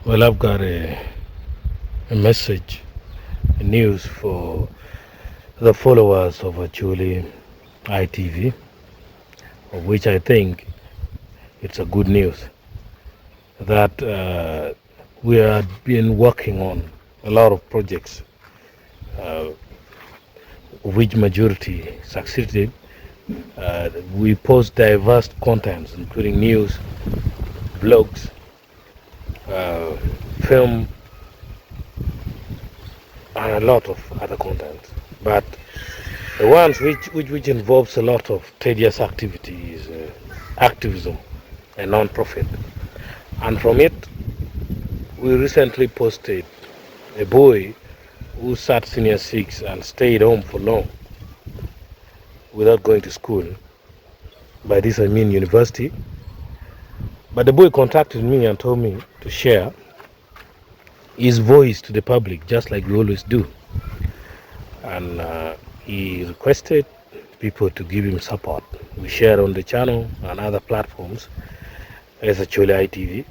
Well, I've got a message, a news for the followers of Acholi iTV, of which I think it's a good news that we have been working on a lot of projects, uh, which majority succeeded. We post diverse contents, including news, blogs, uh, film, and a lot of other content. But the ones which involves a lot of tedious activities, activism, and non-profit. And from it, we recently posted a boy who sat senior six and stayed home for long without going to school. By this I mean university. But the boy contacted me and told me to share his voice to the public, just like we always do. And he requested people to give him support. We share on the channel and other platforms as Acholi iTV.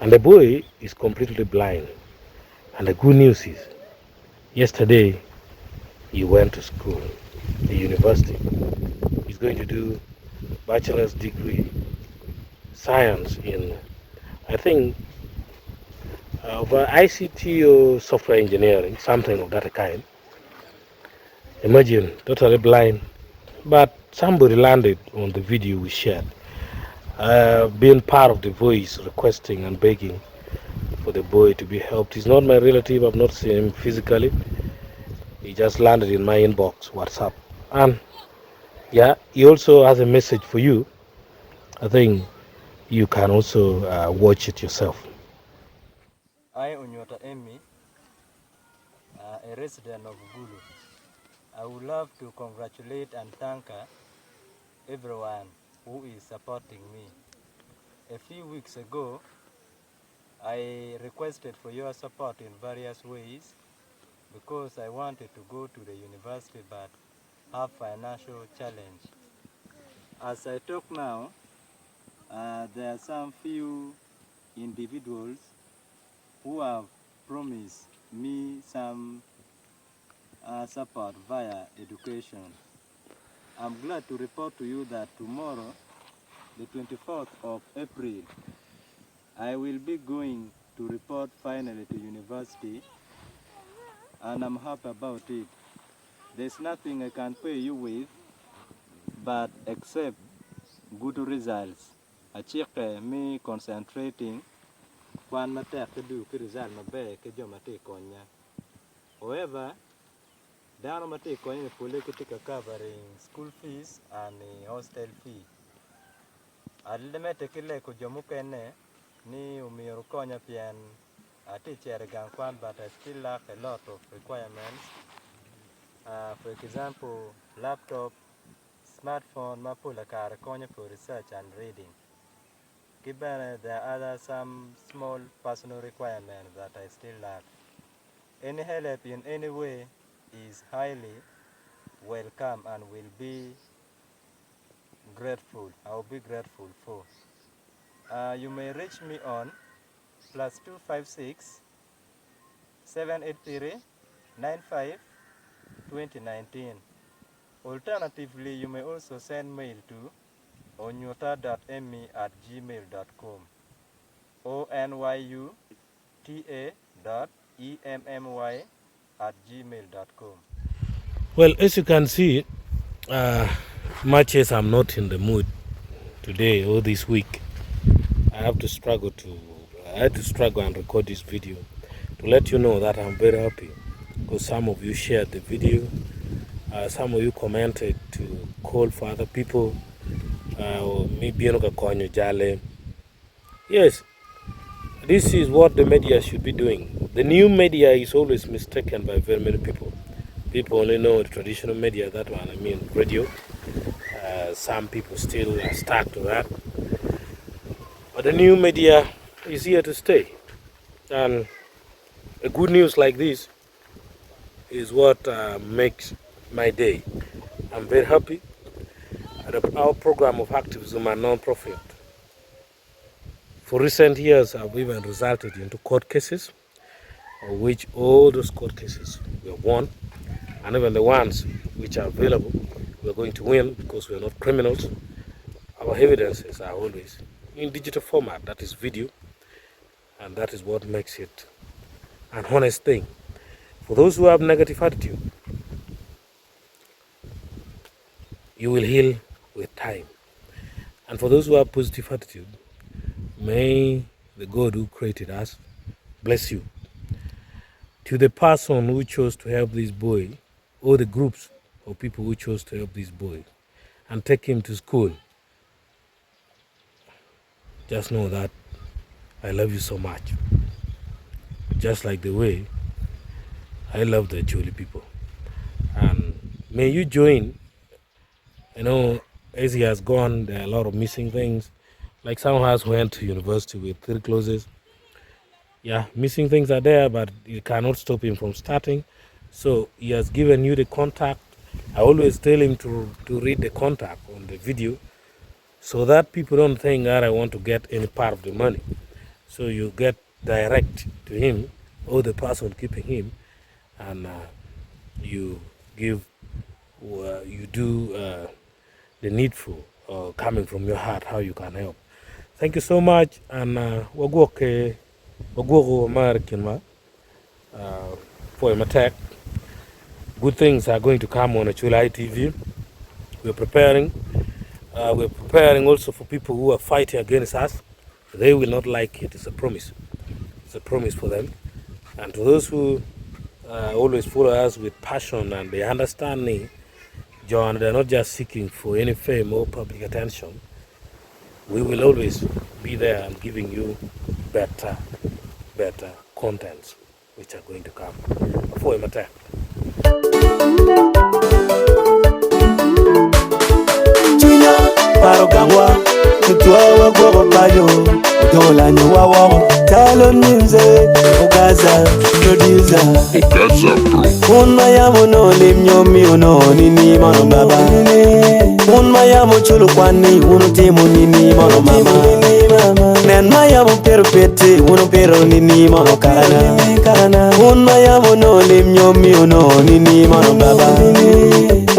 And the boy is completely blind. And the good news is, yesterday he went to school, the university. He's going to do bachelor's degree, science in, I think, ICT or software engineering, something of that kind. Imagine, totally blind. But somebody landed on the video we shared, being part of the voice, requesting and begging for the boy to be helped. He's not my relative, I've not seen him physically. He just landed in my inbox, WhatsApp. And yeah, he also has a message for you. I think you can also watch it yourself. I, Onyuta Emmy, a resident of Gulu. I would love to congratulate and thank everyone who is supporting me. A few weeks ago, I requested for your support in various ways because I wanted to go to the university but have financial challenge. As I talk now, there are some few individuals who have promised me some support via education. I'm glad to report to you that tomorrow, the 24th of April, I will be going to report finally to university, and I'm happy about it. There's nothing I can pay you with, but except good results. I check me concentrating kwan matek ke du ke result maber ke joma te konya. However, dano mate konya ni pole ketika covering school fees and hostel fee. Alimete kile kujomukene ni umiyo konya pian teacher gang kwan, but I still lack a lot of requirements. For example, laptop, smartphone, mapula kare konya for research and reading. Given there are other some small personal requirements that I still lack. Any help in any way is highly welcome and will be grateful. I will be grateful for. You may reach me on +256 783 95 2019. Alternatively, you may also send mail to onyuta.emmy@gmail.com. onyuta.emmy@gmail.com. Well, as you can see, much as I'm not in the mood today or this week, I had to struggle and record this video to let you know that I'm very happy because some of you shared the video, some of you commented to call for other people, maybe jale. Yes, this is what the media should be doing. The new media is always mistaken by very many people. People only know the traditional media, that one, I mean radio. Some people still are stuck to that. But the new media is here to stay. And a good news like this is what makes my day. I'm very happy. Our program of activism and non-profit for recent years have even resulted into court cases, of which all those court cases were won, and even the ones which are available, we're going to win because we're not criminals. Our evidences are always in digital format, that is video, and that is what makes it an honest thing. For those who have negative attitude, you will heal with time. And for those who have positive attitude, may the God who created us bless you. To the person who chose to help this boy, or the groups of people who chose to help this boy and take him to school, just know that I love you so much. Just like the way I love the Acholi people. And may you join. As he has gone, there are a lot of missing things. Like someone has went to university with 3 closes. Yeah, missing things are there, but you cannot stop him from starting. So he has given you the contact. I always tell him to read the contact on the video so that people don't think that I want to get any part of the money. So you get direct to him or the person keeping him, and you give, you do the needful coming from your heart, how you can help. Thank you so much, and Wagwoke American for him attack. Good things are going to come on Acholi iTV. We're preparing. We're preparing also for people who are fighting against us. They will not like it. It's a promise. It's a promise for them. And to those who always follow us with passion and they understand me, John, they're not just seeking for any fame or public attention. We will always be there and giving you better contents which are going to come for him attack. Parokangwa tutwawa kwa bayo dola ni wawo talo ninze ugaza producer unma yamo no limnyomi uno nini mano baba unma yamo chulu kwani uno timu nini mano mama nen mayamo perpete uno pero nini mano kana unma yamo no limnyomi uno nini mano baba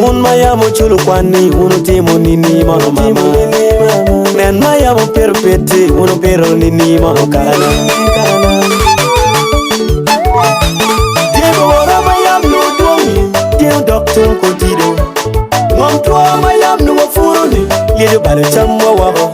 unma yamo chulu kwani uno timu nini mano mama nen mayamo perpete uno pero nini mano kana Diego ora mayam no domi Diego doctor contido Mom to mayam no furuni Lido bale chamwa wabo